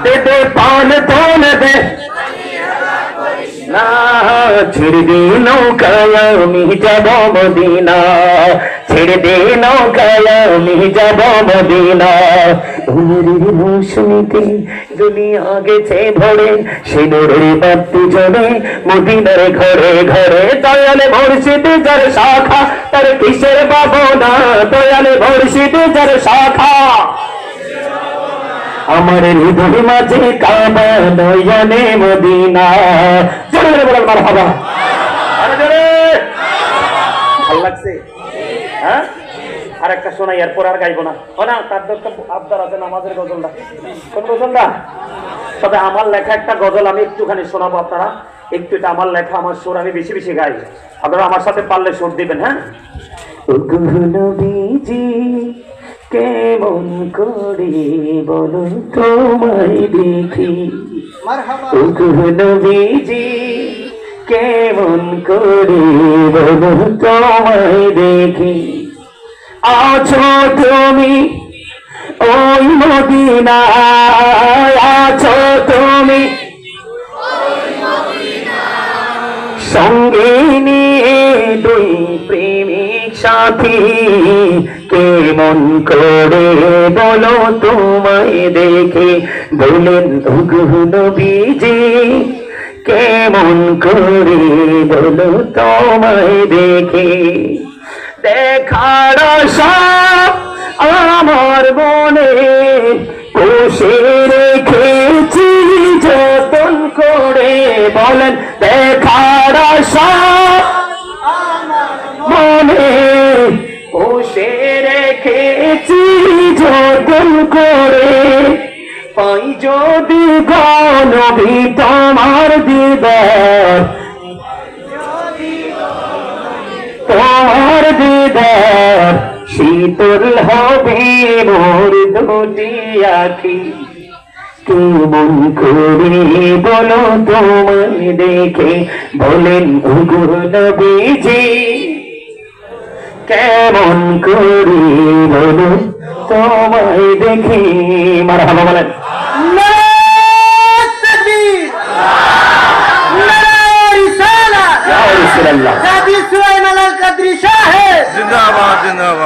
দে দে পান তোল দে না ছেড়ে দে নৌকায় আমি যাব মদিনা ছেড়ে দে নৌকায় আমি যাব মদিনা উমরের রোশনীতে দুনিয়া গেছে ভরে সিঁদুরের বাতি জ্বলে মদিনার ঘরে ঘরে দয়ালে মুর্শিদ যার শাখা তার কিসের ভাবনা দয়ালে মুর্শিদ যার শাখা আমার হৃদয় মাঝে কাবা নয়নে মদিনা জোরে জোরে বলেন মারহাবা আরে জোরে ভালো লাগছে হ্যাঁ আর একটা শোনাই এরপর আর গাইবো না ও না তার তো আবদার আছে নামাজের গজলটা কোন গজলটা তবে আমার লেখা একটা গজল আমি একটুখানি শোনাবো আপনারা একটু এটা আমার লেখা আমার সুর আমি বেশি বেশি গাই আপনারা আমার সাথে পারলে সুর দিবেন হ্যাঁ নবীজি কেমন করে বলো তোমায় দেখি নবীজি কেমন করে বলো তোমায় দেখি আছো তুমি ওই মদিনায় আছো তুমি সঙ্গে নিয়ে দুই প্রেমিক সাথী কেমন করে বলো তোমায় দেখে বলেন নবীজি কেমন করে বলো তোমায় দেখে দেখার সব আমার মনে বসে রেখেছি যতন করে বলেন দেখার সব মনে বসে রেখেছি যতন করে পাই যদি গনবি তোমার দিদার তোমার দিদার শীতল হবে মোর দুটি আখি কেমন করে বলো তোমায় দেখে বলেন নবীজি কেমন করে বলো তোমায় দেখে মারহাবা বলেন जिंदाबाद जिंदाबाद